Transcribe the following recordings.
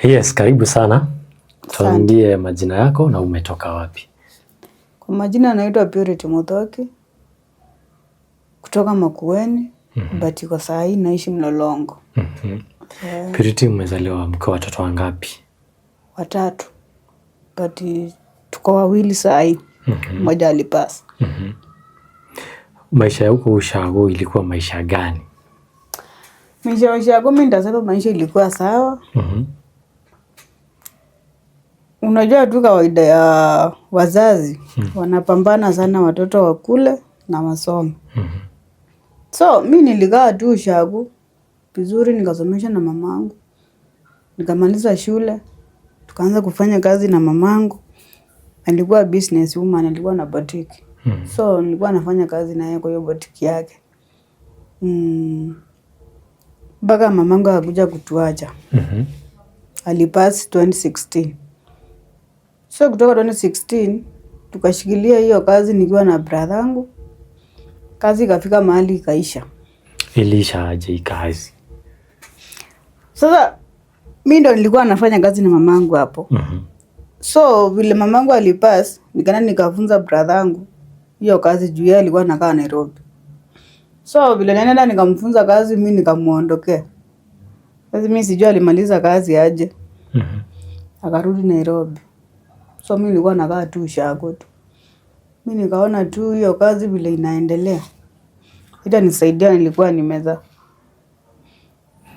Yes, karibu sana. Tuambie majina yako na umetoka wapi? Kwa majina naitwa Purity Muthoki kutoka Makueni, but kwa saa hii naishi Mlolongo. Purity, umezaliwa mko watoto wangapi? 3. But tuko 2 saa hii. Mmoja alipasa. Maisha huko ushago ilikuwa maisha gani? Maisha ya ushago mimi nitasema maisha ilikuwa sawa. Unajua tu kawaida ya wazazi wanapambana sana watoto wakule na masomo. So mimi nilikaa tu ushago vizuri, nikasomesha na mamangu. Nikamaliza shule, tukaanza kufanya kazi na mamangu. Alikuwa business woman, alikuwa na boutique. So nilikuwa nafanya kazi na yeye kwa hiyo boutique yake. Mpaka mamangu akakuja kutuacha. Alipass 2016. So kutoka 2016 tukashikilia hiyo kazi nikiwa na brother yangu. Kazi ikafika mahali ikaisha. Ilisha aje kazi? Sasa mimi ndo nilikuwa nafanya kazi na mamangu hapo. So vile mamangu alipass, nikaenda nikafunza brother yangu hiyo kazi juu yeye alikuwa anakaa Nairobi. So vile nenda nikamfunza kazi, mimi nikamuondokea. Sasa mimi sijui alimaliza kazi aje. Akarudi Nairobi. So mimi nilikuwa nakaa tu ushago tu. Mimi nikaona tu hiyo kazi vile inaendelea itanisaidia, nilikuwa nimeza.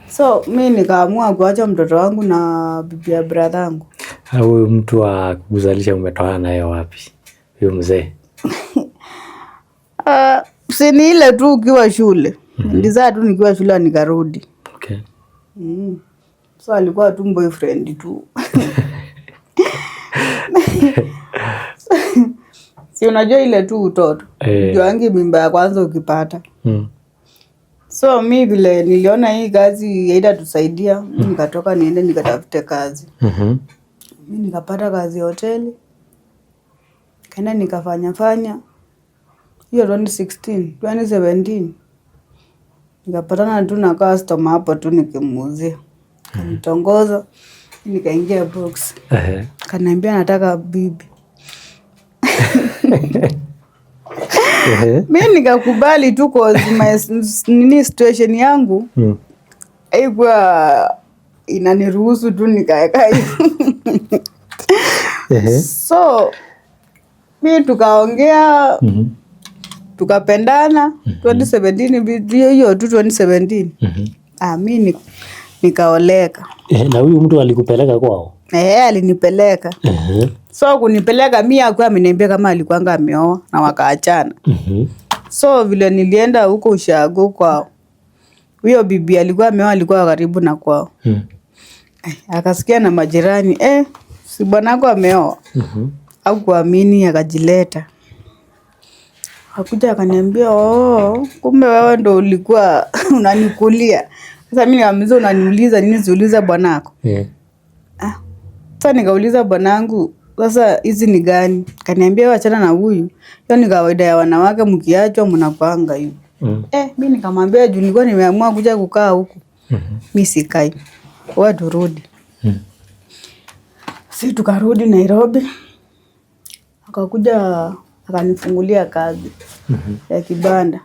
So mimi nikaamua kuacha mtoto wangu na bibi ya brother yangu. Huyu mtu wa kuzalisha umetoana naye wapi? Huyo mzee. Si ni ile tu ukiwa shule. Nilizaa tu nikiwa shule nikarudi. Okay. So alikuwa tu boyfriend tu. Si unajua ile tu utoto. Juangi mimba ya kwanza ukipata. So mimi vile niliona hii kazi haitatusaidia, nikatoka niende nikatafute kazi. Mimi nikapata kazi hoteli. Kaenda nikafanya hiyo 2017 nikapatana tu na customer hapo tu nikimuuzia. Kanitongoza, nikaingia box. Kaniambia nataka bibi. Mimi nikakubali tu kwa nini situation yangu. Haikuwa inaniruhusu tu nikaeka hivi. So mimi tukaongea, tukapendana 2017, hiyo tu 2017. Mimi nikaoleka. Na huyu mtu alikupeleka kwao? Alinipeleka. So kunipeleka mimi hakuwa ameniambia kama alikuanga ameoa na wakaachana. So vile nilienda huko ushago kwao, huyo bibi alikuwa ameoa, alikuwa karibu na kwao. Akasikia na majirani, si bwanako ameoa. Hakuamini, akajileta. Akakuja akaniambia, kumbe wewe ndo ulikuwa unanikulia. Sasa mimi nikamwambia, unaniuliza nini? Siuliza bwanako. Sasa nikauliza bwanangu, sasa hizi ni gani? Kaniambia achana na huyu. Hiyo ni kawaida ya wanawake, mkiachwa mnakuanga hivi. Mimi nikamwambia juu nilikuwa nimeamua kuja kukaa huku. Mimi sikai. Wewe turudi. Sisi tukarudi Nairobi. Akakuja akanifungulia kazi ya kibanda.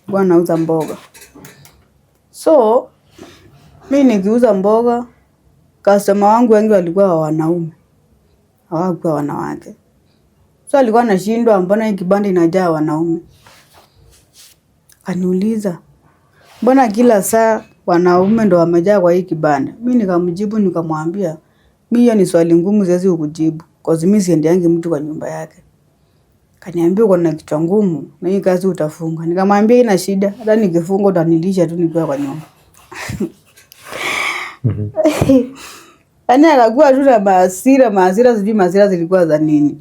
Bwana anauza mboga. So mimi nikiuza mboga, customer wangu wengi walikuwa wanaume, hawakuwa wanawake. So alikuwa anashindwa mbona hii kibanda inajaa wanaume. Kaniuliza, mbona kila saa wanaume ndo wamejaa kwa hii kibanda? Mimi nikamjibu nikamwambia, mimi hiyo ni swali ngumu siwezi kukujibu, kwa sababu mimi siendeangi mtu kwa nyumba yake. Kaniambia uko na kichwa ngumu na hii kazi utafunga. Nikamwambia ina shida, hata nikifunga utanilisha tu nikiwa kwa nyumba. Yaani akakuwa tu na maasira sijui maasira zilikuwa za nini.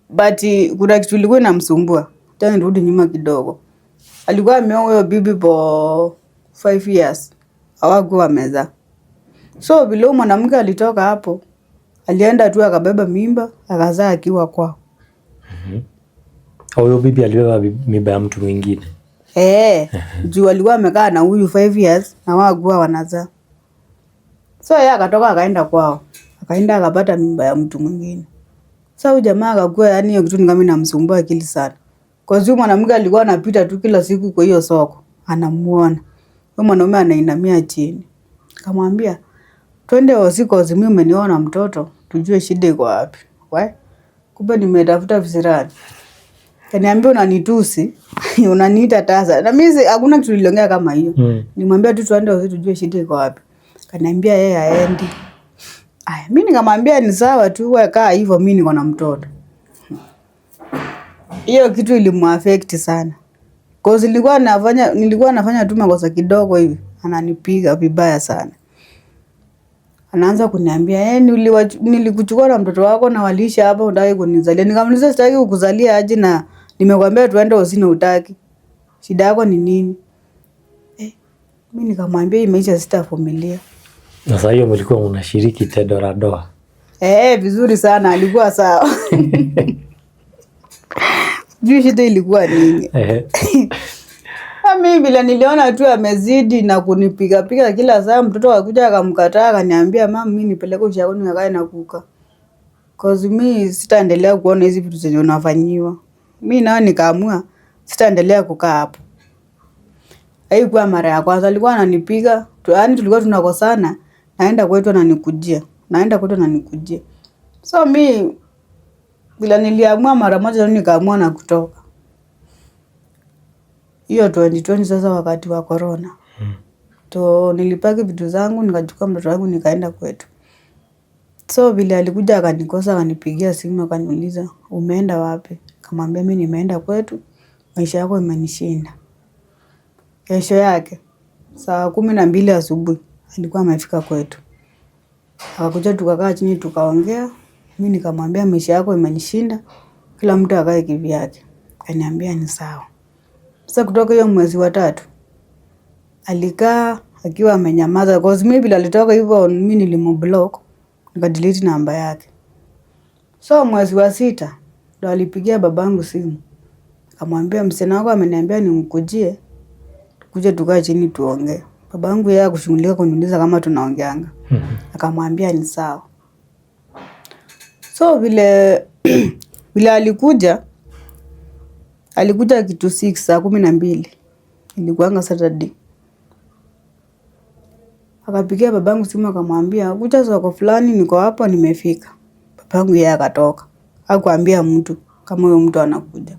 But kuna kitu ilikuwa inamsumbua. Tena nirudi nyuma kidogo. Alikuwa ameoa huyo bibi for 5 years. Hawakuwa wamezaa. So vile mwanamke alitoka hapo, alienda tu akabeba mimba, akazaa akiwa kwao. Huyo bibi alibeba mimba ya mtu mwingine? Juu alikuwa amekaa na huyu 5 years na hawakuwa wanazaa. So yeye akatoka akaenda kwao. Akaenda akapata mimba ya mtu mwingine. Sasa huyu jamaa akakuwa yani hiyo kitu ni kama inamsumbua akili sana. Kwa sababu mwanamke alikuwa anapita tu kila siku kwa hiyo soko. Anamuona. Huyo mwanaume anainamia chini. Akamwambia, "Twende usiku mimi umeniona mtoto, tujue shida iko wapi." Kumbe nimetafuta visirani. Kaniambia unanitusi, unaniita tasa. Na mimi hakuna kitu niliongea kama hiyo. Nimwambia tu twende usiku tujue shida iko wapi. Kaniambia yeye haendi. Mimi nikamwambia ni sawa tu, wewe kaa hivyo, mimi niko na mtoto. Hiyo kitu ilimuaffect sana. Cause nilikuwa nafanya tu makosa kidogo hivi, ananipiga vibaya sana. Anaanza kuniambia, nilikuchukua na mtoto wako na walisha hapa unataka kunizalia." Nikamuuliza sitaki kukuzalia aje na nimekwambia tuende usini utaki. Shida yako ni nini? Mimi nikamwambia imeisha, sitavumilia. Na sasa hiyo mlikuwa mnashiriki tendo la ndoa? Vizuri sana, alikuwa sawa. Juu shida ilikuwa nini? Mimi bila niliona tu amezidi na kunipiga kila saa. Mtoto akakuja akamkataa, akaniambia, "Mama, mimi nipeleke ushauri nikae na kuka." Cause mimi sitaendelea kuona hizi vitu zenye unafanyiwa. Mimi nao nikaamua sitaendelea kukaa hapo. Haikuwa mara ya kwanza alikuwa ananipiga. Yaani tulikuwa tunakosana, naenda kwetu ananikujia. So mimi bila niliamua mara moja nikaamua na kutoka. Hiyo 2020 sasa wakati wa corona. Nilipaki vitu zangu, nikachukua mtoto wangu nikaenda kwetu. So vile alikuja akanikosa, akanipigia simu akaniuliza, "Umeenda wapi?" Nikamwambia mimi nimeenda kwetu, maisha yako imenishinda. Kesho yake saa 12 asubuhi alikuwa amefika kwetu. Akakuja tukakaa chini tukaongea, mimi nikamwambia maisha yako imenishinda, kila mtu akae kivyake. Akaniambia ni sawa. Sasa kutoka hiyo mwezi wa 3 alikaa akiwa amenyamaza. Cause mimi bila alitoka hivyo mimi nilimblock, nikadelete namba yake. So mwezi wa 6 ndo alipigia babangu simu. Akamwambia msichana wako ameniambia nimkujie, tukuje tukae chini tuongee. Babangu yeye akushughulika kuniuliza kama tunaongeanga. Akamwambia ni sawa. So vile alikuja kitu 6 saa 12. Ilikuanga Saturday. Akapigia babangu simu akamwambia, "Kuja soko fulani niko hapa nimefika." Babangu yeye akatoka. Hakuambia mtu kama huyo mtu anakuja.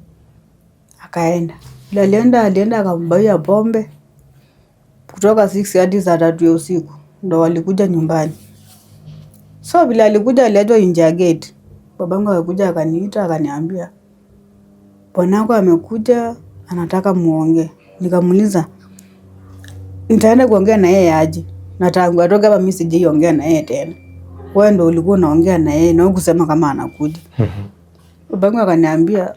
Akaenda. Alienda akambaia pombe. Kutoka 6 hadi saa 3 ya usiku ndo walikuja nyumbani. So vile alikuja aliachwa nje ya gate. Babangu akakuja akaniita akaniambia, "Bwanako amekuja anataka muongee." Nikamuuliza, "Nitaenda kuongea na yeye aje? Na tangu atoka hapa mimi sijaongea na yeye tena. Wewe ndio ulikuwa unaongea na yeye na hukusema kama anakuja." Babangu akaniambia,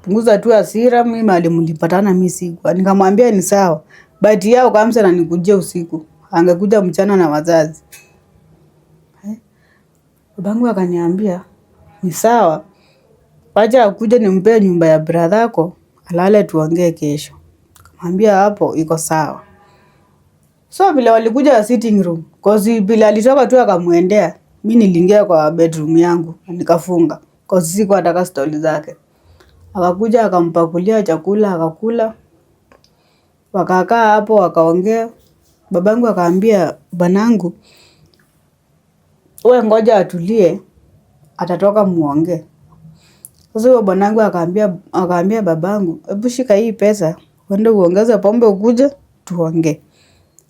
"Punguza tu hasira, mimi alimlipatana mimi siku." Nikamwambia ni sawa. But yao kamsa na nikujia usiku. Angekuja mchana na wazazi. Babangu akaniambia, "Ni sawa. Wacha akuje nimpe nyumba ya brother yako, alale tuongee kesho." Nikamwambia hapo iko sawa. So vile walikuja sitting room, cause bila alitoka tu akamuendea, mimi niliingia kwa bedroom yangu nikafunga. Cause sikuwa nataka stori zake. Akakuja akampakulia chakula akakula. Wakakaa hapo wakaongea. Babangu akaambia bwanangu, "Wewe ngoja atulie, atatoka muongee." Sasa huyo bwanangu akaambia babangu, "Hebu shika hii pesa, uende uongeze pombe ukuje tuongee."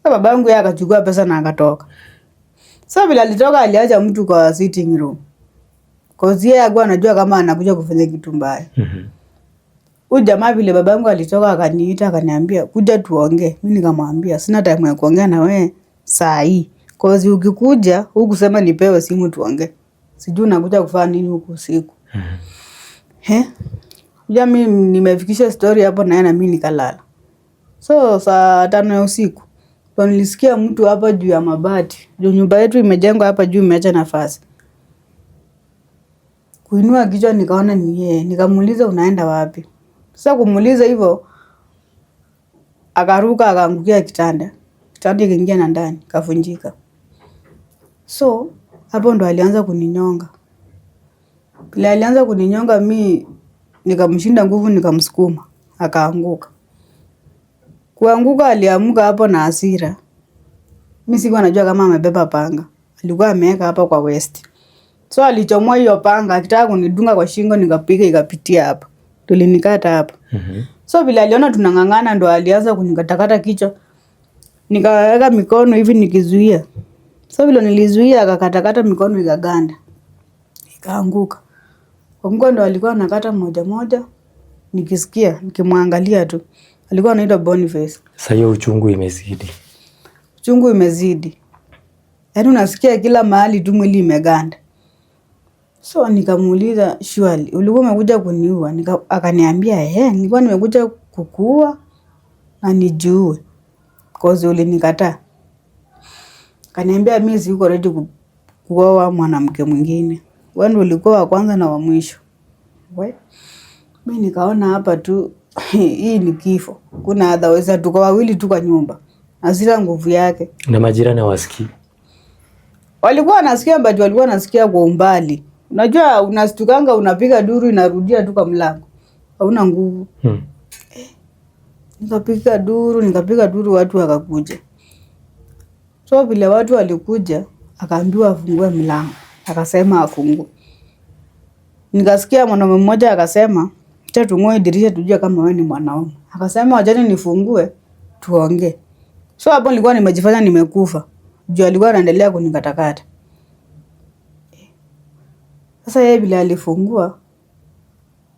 Sasa babangu yeye akachukua pesa na akatoka. Sasa bila alitoka aliacha mtu kwa sitting room. Cause yeye alikuwa anajua kama anakuja kufanya kitu mbaya. Huyu jamaa vile babangu alitoka akaniita akaniambia, "Kuja tuongee." Mimi nikamwambia, "Sina time ya kuongea na wewe saa hii. Cause ukikuja hukusema nipewe simu tuongee. Sijui unakuja kufanya nini huku usiku." Mimi nimefikisha story hapo na mimi nikalala. So saa 5 ya usiku nilisikia mtu hapa juu ya mabati. Juu nyumba yetu imejengwa hapa juu imeacha nafasi. Kuinua kichwa nikaona ni yeye. Nikamuuliza unaenda wapi? Sasa kumuuliza hivyo akaruka akaangukia kitanda. Kitanda kikaingia na ndani, kavunjika. So hapo ndo alianza kuninyonga. Bila alianza kuninyonga, mi nikamshinda nguvu, nikamsukuma akaanguka. Kuanguka aliamuka hapo na hasira. Mi sikuwa najua kama amebeba panga, alikuwa ameweka hapa kwa west. So alichomoa hiyo panga akitaka kunidunga kwa shingo, nikapiga ikapitia hapa, tulinikata hapa. So bila aliona tunang'ang'ana, ndo alianza kunikatakata kichwa, nikaweka mikono hivi nikizuia. So vile nilizuia akakatakata mikono ikaganda, ikaanguka. Kwa ndo alikuwa anakata moja moja, nikisikia nikimwangalia tu. Alikuwa anaitwa Boniface. Sasa hiyo uchungu imezidi. Uchungu imezidi. Yaani unasikia kila mahali tu mwili imeganda. So nikamuuliza, "Surely ulikuwa umekuja kuniua?" Akaniambia, nilikuwa nimekuja kukuua na nijue. Cause ulinikataa." Akaniambia, "Mimi siko ready kuoa mwanamke mwingine. Wewe ndio ulikuwa wa kwanza na wa mwisho." Mimi nikaona hapa tu hii ni kifo. Kuna otherwise tuko wawili tu kwa nyumba. Hasira nguvu yake. Na majirani hawasikii. Walikuwa wanasikia, but walikuwa wanasikia kwa umbali. Unajua unastukanga unapiga duru inarudia tu kwa mlango. Hauna nguvu. Nikapiga duru watu wakakuja. So vile watu walikuja, akaambiwa afungue mlango. Akasema afungue. Nikasikia mwanaume mmoja akasema, "Acha tung'oe dirisha tujue kama wewe ni mwanaume." Akasema, "Wacha nifungue tuongee." So hapo nilikuwa nimejifanya nimekufa. Juu alikuwa anaendelea kunikatakata. Sasa yeye bila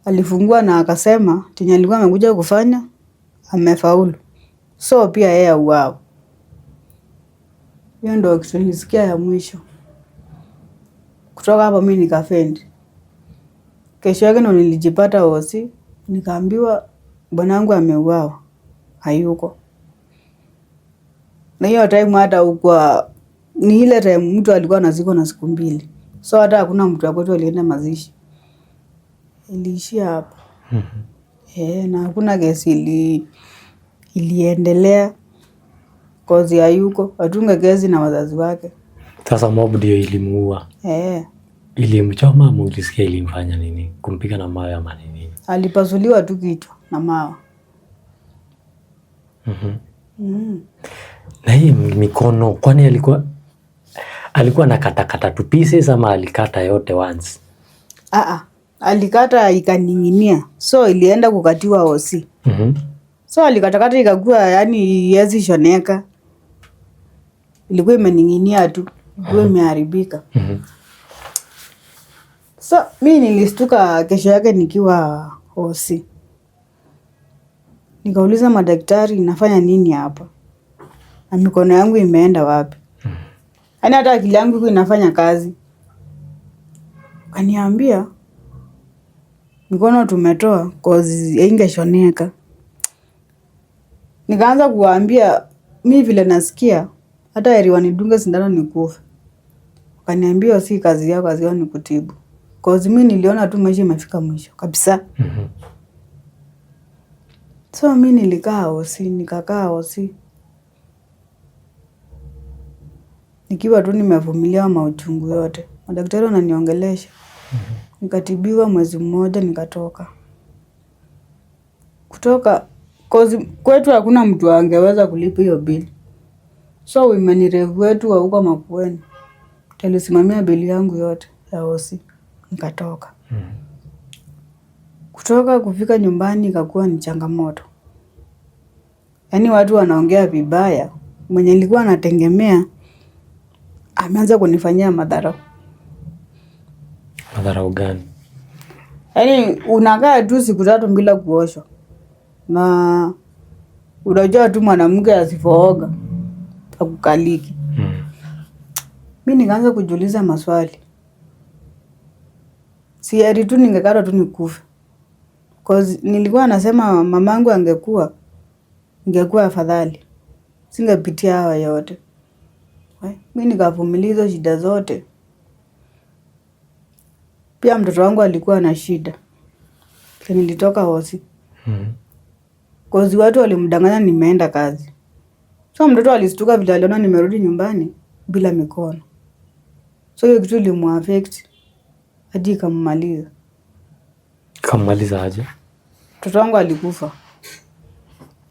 alifungua na akasema chenye alikuwa amekuja kufanya amefaulu. So pia yeye auawe. Hiyo ndio kitu nilisikia ya mwisho. Kutoka hapo mimi nikafendi. Kesho yake ndo nilijipata hosi, nikaambiwa bwanangu ameuawa, hayuko. Na hiyo time hata huko ni ile time mtu alikuwa anazikwa na siku 2. So hata hakuna mtu wa kwetu alienda mazishi. Iliishia hapo. Na hakuna kesi iliendelea. Cause hayuko, atunge kesi na wazazi wake. Sasa mob ndio ilimuua. Ilimchoma ama ulisikia ilimfanya nini? Kumpiga na mawe ama nini? Alipasuliwa tu kichwa na mawe. Na hii mikono, kwani alikuwa anakata tu pieces ama alikata yote once? Alikata ikaning'inia. So ilienda kukatiwa hosi. So alikatakata ikakuwa yani yezi shoneka. Ilikuwa imening'inia tu. Ilikuwa imeharibika. So mimi nilistuka kesho yake nikiwa hosi. Nikauliza madaktari, nafanya nini hapa? Na mikono yangu imeenda wapi? Yaani hata akili yangu inafanya kazi. Kaniambia mikono tumetoa cause ingeshoneka. Nikaanza kuwaambia mimi vile nasikia hata heri wanidunge sindano nikufe. Kaniambia si kazi yako, kazi yako ni kutibu. Cause mimi niliona tu maisha imefika mwisho kabisa. So mimi nikakaa hosi. Nikiwa tu nimevumilia mauchungu yote. Madaktari wananiongelesha. Nikatibiwa mwezi mmoja nikatoka. Cause kwetu hakuna mtu angeweza kulipa hiyo bili. So women wetu wa huko Makueni tulisimamia bili yangu yote ya hosi. Nikatoka. Kutoka kufika nyumbani ikakuwa ni changamoto. Yaani watu wanaongea vibaya. Mwenye nilikuwa nategemea ameanza kunifanyia madharau. Madharau gani? Yaani unakaa tu siku 3 bila kuoshwa. Na unajua tu mwanamke asipooga akukaliki. Mimi nikaanza kujiuliza maswali. Si heri tu ningekata tu nikufe. Cause nilikuwa nasema mamangu ingekuwa afadhali. Singepitia hawa yote. Mimi nikavumilia shida zote. Pia mtoto wangu alikuwa na shida. Nilitoka hosi. Cause watu walimdanganya nimeenda kazi. So mtoto alistuka vile aliona nimerudi nyumbani bila mikono. So hiyo kitu ilimuaffect hadi ikammaliza. Kammaliza aje? Mtoto wangu alikufa.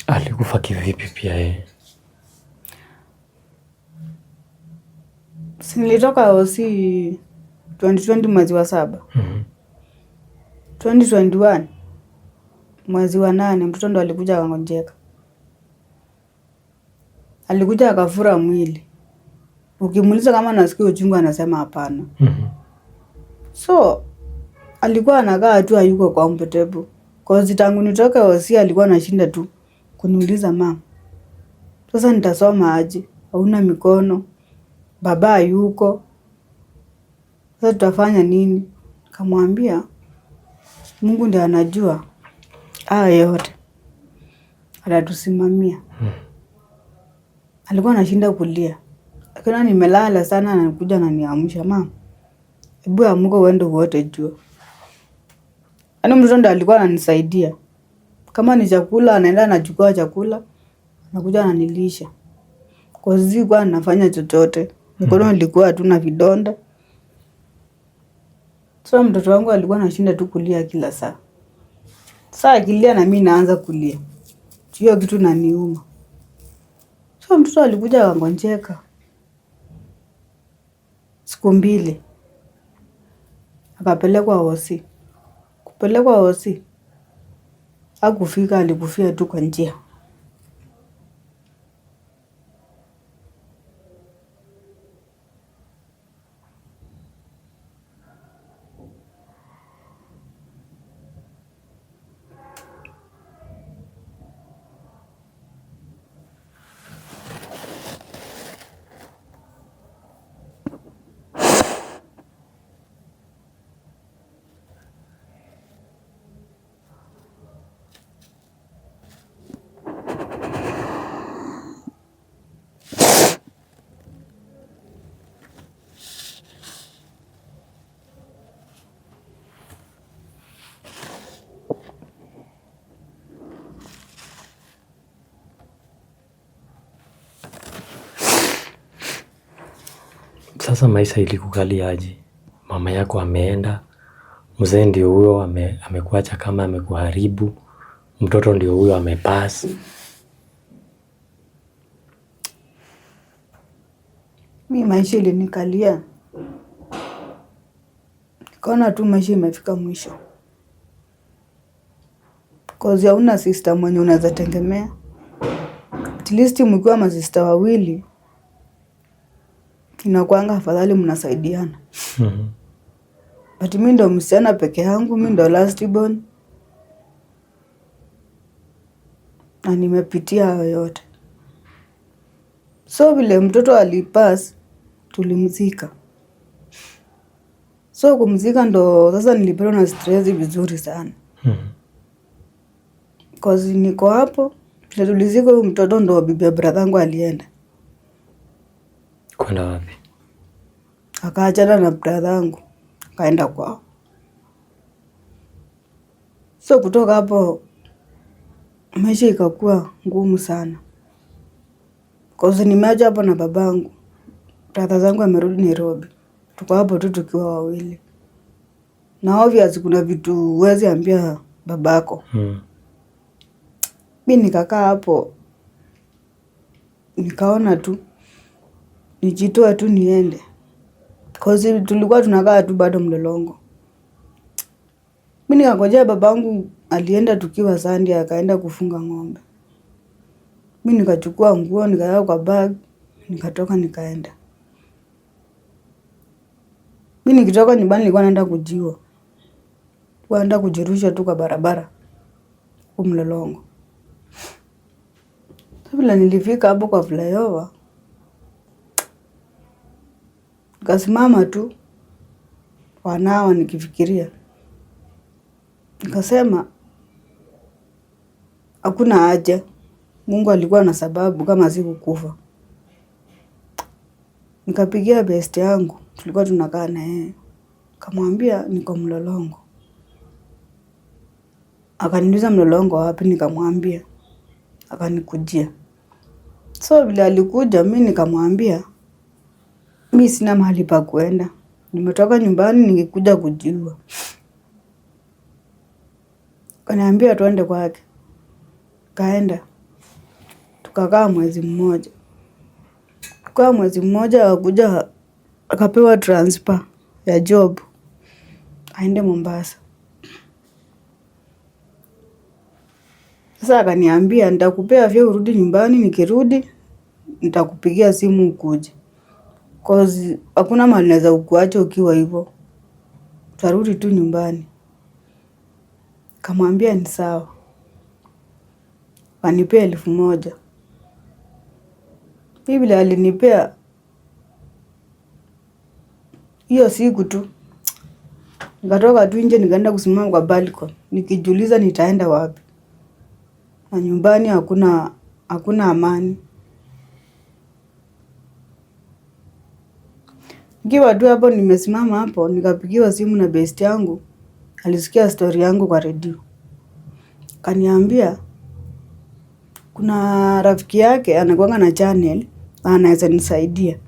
Alikufa kivipi pia yeye? Si nilitoka OC 2020 mwezi wa 7. 2021 mwezi wa 8 mtoto ndo alikuja akangonjeka. Alikuja akafura mwili. Ukimuuliza kama nasikia uchungu anasema hapana. So alikuwa anakaa tu hayuko comfortable. Kwa tangu nitoke OC alikuwa anashinda tu kuniuliza mama, sasa nitasoma aje? Hauna mikono, baba yuko, sasa tutafanya nini? Kamwambia Mungu ndiye anajua haya yote, atatusimamia. Alikuwa anashinda kulia. Akiona nimelala sana anakuja ananiamsha, mama, hebu amuka uende uote jua. Yaani mtoto ndo alikuwa ananisaidia. Kama ni chakula anaenda anachukua chakula, anakuja ananilisha. Kwa zizi kwa anafanya chochote. Mikono ilikuwa tu na vidonda. So mtoto wangu alikuwa anashinda tu kulia kila saa. Saa akilia na mimi naanza kulia. Hiyo kitu inaniuma. So mtoto alikuja akangonjeka. Siku 2. Akapelekwa OC. Kupelekwa OC. Hakufika, alikufia tu kwa njia. Sasa maisha ilikukalia aje? Mama yako ameenda, mzee ndio huyo amekuacha kama amekuharibu, mtoto ndio huyo amepass. Mimi maisha ilinikalia. Nikaona tu maisha imefika mwisho. Cause hauna sister mwenye unaweza tegemea. At least mkiwa masista wawili, inakuanga afadhali mnasaidiana. But mimi ndo msichana peke yangu, mimi ndo last born. Na nimepitia hayo yote. So vile mtoto alipass, tulimzika. So kumzika ndo sasa nilipatwa na stress vizuri sana. Cause niko hapo, tulizika huyo mtoto ndo bibi ya brother yangu alienda. Kwenda wapi? Akaachana na brother yangu, akaenda kwao. So kutoka hapo maisha ikakuwa ngumu sana. Cause nimeacha hapo na babangu. Brother zangu amerudi Nairobi. Tuko hapo tu tukiwa wawili. Na obvious kuna vitu huwezi ambia babako. Mimi nikakaa hapo. Nikaona tu nijitoa tu niende. Cause tulikuwa tunakaa tu bado Mlolongo. Mimi nikangojea babangu alienda tukiwa Sunday akaenda kufunga ng'ombe. Mimi nikachukua nguo nikaweka kwa bag, nikatoka nikaenda. Mimi nikitoka nyumbani nilikuwa naenda kujiwa. Naenda kujirusha tu kwa barabara huko Mlolongo. Kabla nilifika hapo kwa flyover, nikasimama tu wanawa nikifikiria. Nikasema hakuna haja. Mungu alikuwa na sababu kama sikukufa. Nikapigia best yangu, tulikuwa tunakaa na yeye. Kamwambia niko Mlolongo. Akaniuliza Mlolongo wapi, nikamwambia. Akanikujia. So vile alikuja mimi nikamwambia mimi sina mahali pa kuenda. nimetoka nyumbani nikikuja kujiua. Kaniambia tuende kwake. Kaenda. Tukakaa mwezi mmoja. Kwa mwezi mmoja akakuja akapewa transfer ya job. Aende Mombasa. Sasa akaniambia nitakupea vyeo urudi nyumbani, nikirudi nitakupigia simu ukuje. Cause hakuna mahali naweza kukuacha ukiwa hivyo. Utarudi tu nyumbani. Kamwambia ni sawa. Wanipea 1,000. Vile alinipea hiyo siku tu. Nikatoka tu nje nikaenda kusimama kwa balcony. Nikijiuliza nitaenda wapi. Na nyumbani hakuna amani. Nikiwa tu hapo nimesimama hapo nikapigiwa simu na best yangu. Alisikia story yangu kwa redio. Kaniambia kuna rafiki yake anakuanga na channel na anaweza nisaidia.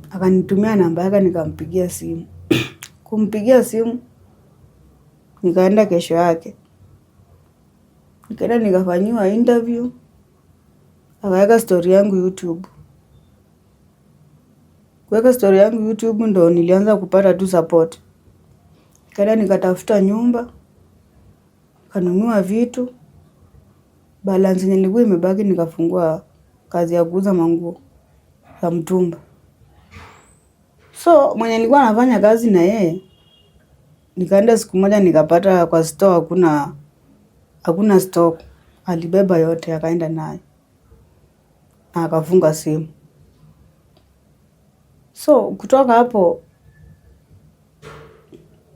Akanitumia namba yake nikampigia simu. Kumpigia simu nikaenda kesho yake. Nikaenda nikafanyiwa interview. Akaweka story yangu YouTube. Kuweka story yangu YouTube ndo nilianza kupata tu support. Nikaenda nikatafuta nyumba. Kanunua vitu. Balance yenye ilikuwa imebaki nikafungua kazi ya kuuza manguo ya mtumba. So mwenye nilikuwa nafanya kazi na yeye, nikaenda siku moja nikapata kwa store hakuna stock. Alibeba yote akaenda nayo. Na akafunga simu. So kutoka hapo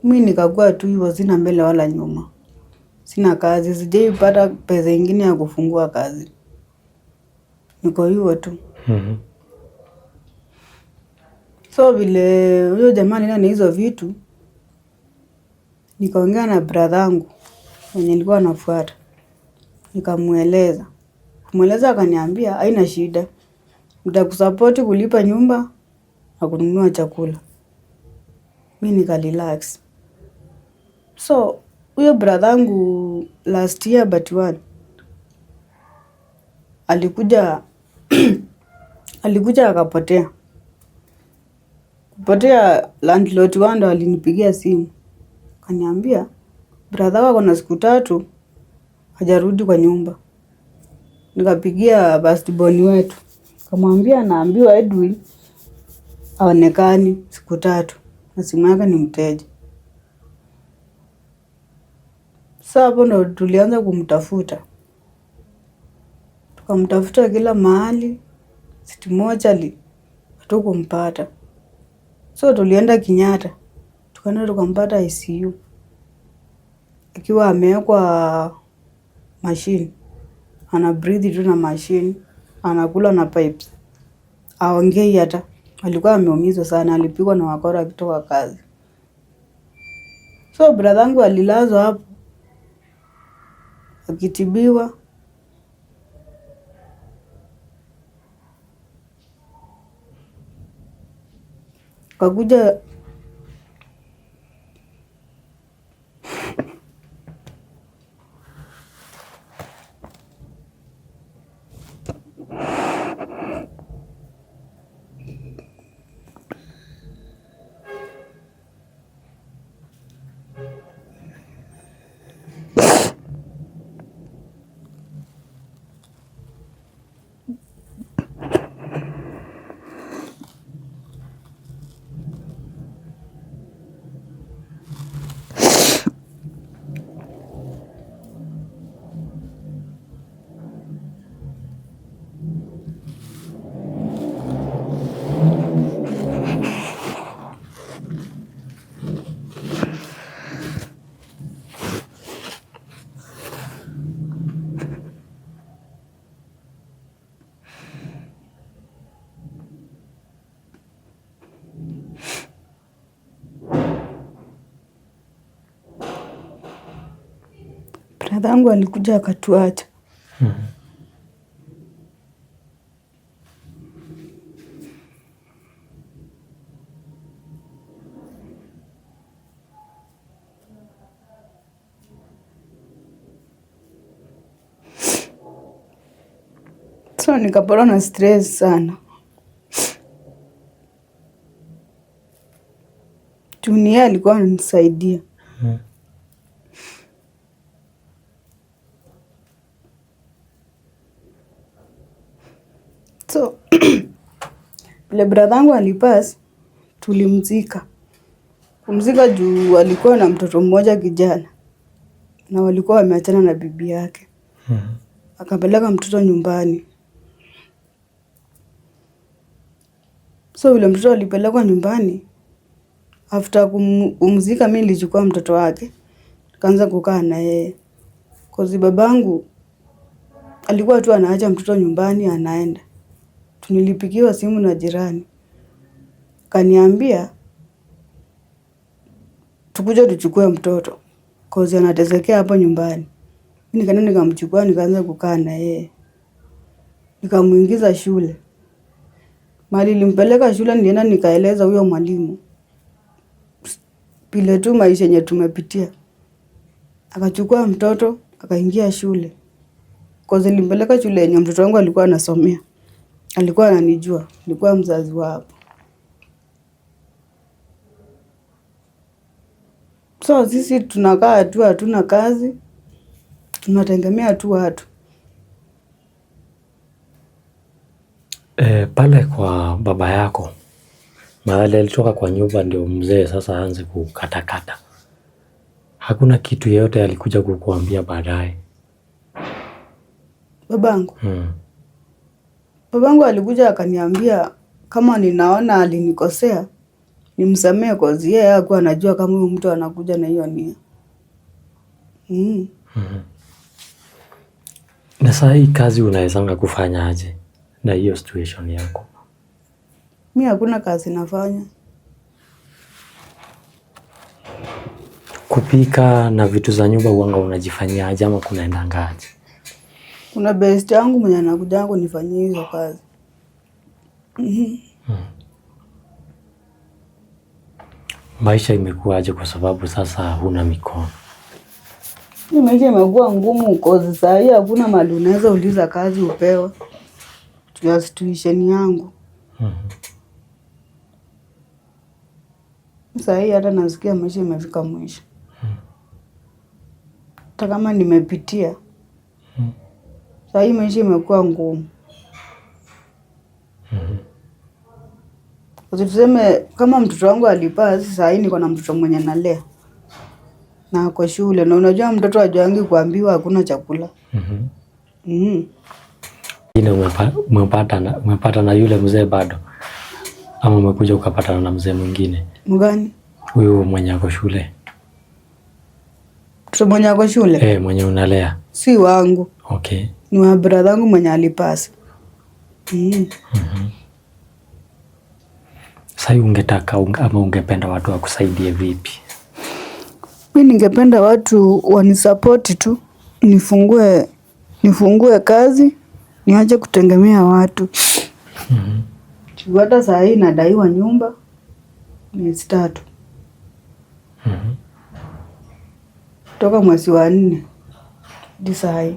mimi nikakuwa tu hivyo, sina mbele wala nyuma. Sina kazi, sijaipata pesa nyingine ya kufungua kazi. Niko hivyo tu. So vile huyo jamaa aliniona hizo vitu, nikaongea na brother yangu mwenye nilikuwa nafuata. Nikamueleza. Kumueleza akaniambia haina shida. Nitakusupport kulipa nyumba na kununua chakula. Mimi nikarelax. So huyo brother yangu last year but one alikuja akapotea. Kupotea landlord wangu alinipigia simu. Kaniambia brother wako na siku 3 hajarudi kwa nyumba. Nikapigia firstborn wetu. Kamwambia naambiwa Edwin haonekani siku 3 na simu yake ni mteja. Sasa hapo ndo tulianza kumtafuta. Tukamtafuta kila mahali. Siku moja hatukumpata. So tulienda Kenyatta. Tukaenda tukampata ICU. Akiwa amewekwa machine. Ana breathe tu na machine. Anakula na pipes. Haongei hata. Alikuwa ameumizwa sana, alipigwa na wakora akitoka kazi. So brother yangu alilazwa hapo. Akitibiwa. Kakuja brother yangu alikuja akatuacha. So nikapatwa na stress sana. Dunia alikuwa ananisaidia. So vile bradhangu alipass, tulimzika. Kumzika juu alikuwa na mtoto mmoja kijana na walikuwa wameachana na bibi yake. Akapeleka mtoto nyumbani. So vile mtoto alipelekwa nyumbani, after kumzika mimi nilichukua mtoto wake, nikaanza kukaa na yeye. Kozi babangu alikuwa tu anaacha mtoto nyumbani anaenda. Nilipigiwa simu na jirani. Kaniambia tukuje tuchukue mtoto. Kozi anatezekea hapo nyumbani. Mimi nikaenda nikamchukua nikaanza kukaa na yeye. Nikamuingiza shule. Mahali nilimpeleka shule nilienda nikaeleza huyo mwalimu vile tu maisha yenye tumepitia. Akachukua mtoto akaingia shule. Kozi nilimpeleka shule yenye mtoto wangu alikuwa anasomea. Alikuwa ananijua, nilikuwa mzazi wao. So sisi tunakaa tu hatuna kazi. Tunategemea tu watu. Pale kwa baba yako, mahali alitoka kwa nyumba ndio mzee sasa aanze kukatakata. Hakuna kitu yoyote alikuja kukuambia baadaye? Babangu? Babangu alikuja akaniambia kama ninaona alinikosea, nimsamehe kozi yeye hakuwa anajua kama huyu mtu anakuja na hiyo nia. Na saa hii kazi unawezanga kufanya aje na hiyo situation yako? Mimi hakuna kazi nafanya. Kupika na vitu za nyumba uanga unajifanyia aje ama kunaendanga aje? Kuna best yangu mwenye anakuja kunifanyia hizo kazi. Maisha imekuwaje kwa sababu sasa huna mikono? Maisha imekuwa ngumu kozi saa hii hakuna mahali unaweza uliza kazi upewe. Tuya situation yangu. Saa hii hata nasikia maisha imefika mwisho. Hata kama nimepitia. Saa hii maisha imekuwa ngumu. Tuseme kama mtoto wangu alipass, saa hii niko na mtoto mwenye nalea. Na ako shule na unajua mtoto hajuangi kuambiwa hakuna chakula. Umepata na yule mzee bado? Ama umekuja ukapatana na mzee mwingine? Mgani? Huyu mwenye ako shule. Mtoto mwenye ako shule? Mwenye unalea. Si wangu. Okay. Ni wa bradhangu mwenye alipasi. Sasa ungetaka ama ungependa watu wakusaidie vipi? Mimi ningependa watu wanisapoti tu. Nifungue kazi. Niache kutegemea watu. Hata saa hii nadaiwa nyumba. Miezi 3. Toka mwezi wa 4 hadi saa hii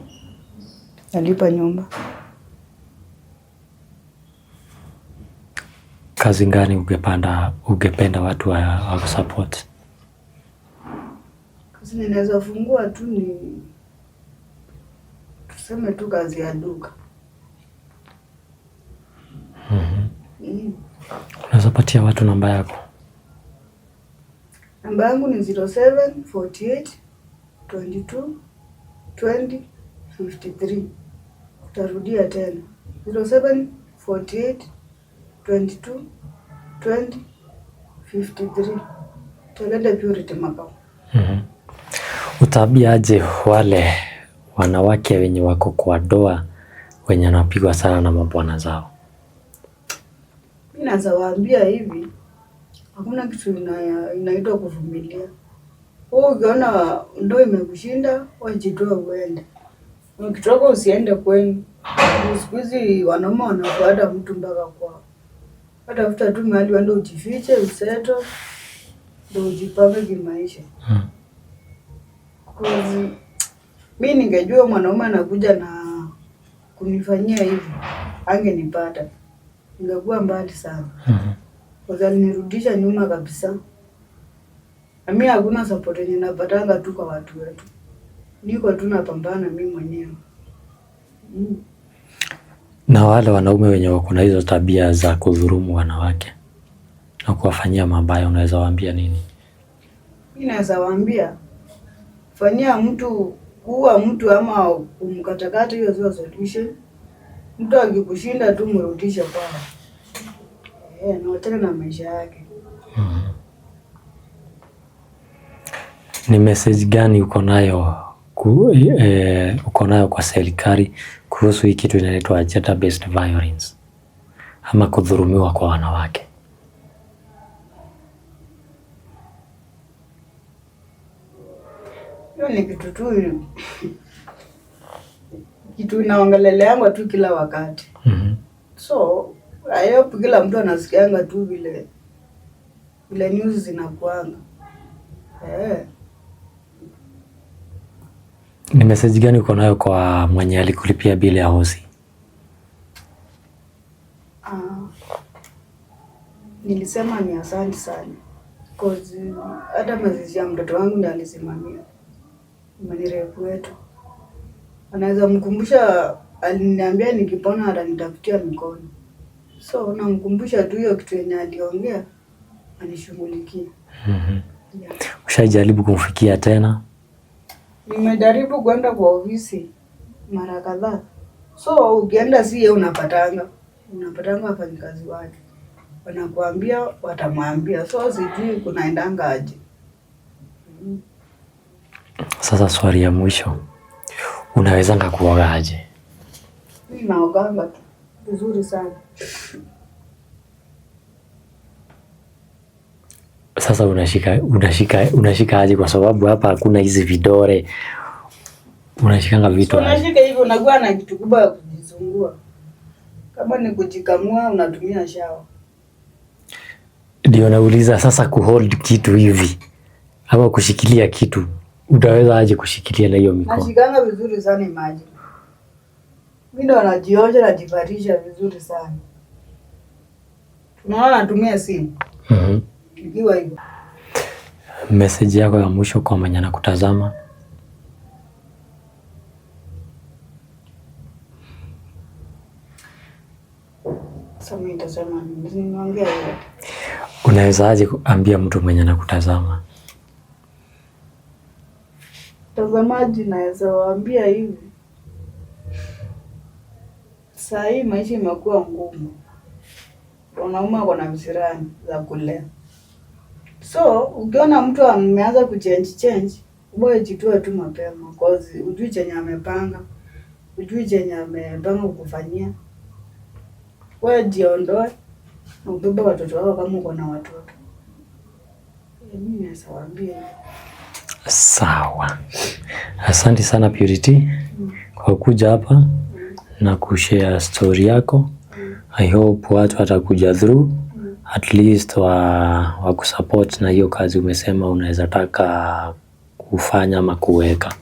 nalipa nyumba. Kazi gani ungependa watu wa support? Kazi ninaweza fungua tu ni tuseme tu kazi ya duka. Unaweza patia watu namba yako? Namba yangu ni 0748 22 20 53. Utarudia tena 0748 22 20 53. Talenda Purity Makao. Utaambia aje wale wanawake wenye wako kwa doa wenye wanapigwa sana na mabwana zao? Mimi naweza waambia hivi, hakuna kitu inaitwa kuvumilia. Wewe ukiona ndoa imekushinda, wajitoe uende. Ukitoka usiende kwenu. Siku hizi wanaume wanafuata mtu mpaka kwao. Tafuta tu mahali uende ujifiche, useto, ndio ujipange kimaisha. Mimi ningejua mwanaume anakuja na kunifanyia hivi angenipata, ningekuwa mbali sana. Walinirudisha nyuma kabisa. Mimi hakuna support yenye napatanga tu kwa watu wetu. Niko tu napambana mimi mwenyewe. Na wale wanaume wenye wako na hizo tabia za kudhulumu wanawake na kuwafanyia mabaya, unaweza waambia nini? Mimi naweza waambia fanyia mtu, kuua mtu ama kumkatakata, hiyo sio solution. Mtu akikushinda tu mrudishe kwao. Na watana na maisha yake. Ni message gani uko nayo kwa serikali kuhusu hii kitu inaitwa gender based violence ama kudhulumiwa kwa wanawake? Hiyo ni kitu inaongeleleangwa tu kila wakati. So I hope kila mtu anasikianga tu vile news zinakuanga. Ni message gani uko nayo kwa mwenye alikulipia bili ya hosi? Nilisema ni asante sana. Cause hata mazishi ya mtoto wangu ndiye alisimamia. Manirefu wetu. Anaweza mkumbusha, aliniambia nikipona atanitafutia mikono. So namkumbusha tu hiyo kitu yenye aliongea anishughulikie. Ushajaribu kumfikia tena? Nimejaribu kwenda kwa ofisi mara kadhaa. So ukienda si yeye unapatanga wafanyikazi wake. Wanakuambia watamwambia. So sijui kunaendanga aje. Sasa swali ya mwisho. Unawezanga kuoga aje? Mimi naoganga tu vizuri sana. Sasa unashika aje, kwa sababu hapa hakuna hizi vidole. Unashikanga vitu. Unashika hivi unakuwa na kitu kubwa ya kujizungua. Kama ni kujikamua unatumia shawa. Ndio nauliza sasa, kuhold kitu hivi ama kushikilia kitu, utaweza aje kushikilia na hiyo mikono? Nashikanga vizuri sana maji. Mimi ndo najiosha na jivarisha vizuri sana. Tunaona natumia simu. Ikiwa hivyo. Message yako ya mwisho kwa mwenye anakutazama? Sasa mimi nitasema niongea hiyo. Unaweza aje kuambia mtu mwenye anakutazama? Tazamaji, naweza waambia hivi. Saa hii maisha imekuwa ngumu. Wanaume wako na visirani za kulea. So, ukiona mtu ameanza kuchange, wewe jitoe tu mapema, cause ujui chenye amepanga. Ujui chenye amepanga kukufanyia. Wewe jiondoe na ubebe watoto wako kama uko na watoto. Mimi nasawaambia. Sawa. Asante sana Purity kwa kuja hapa na kushare story yako. I hope watu watakuja through at least wa kusupport na hiyo kazi umesema unaweza taka kufanya ama kuweka.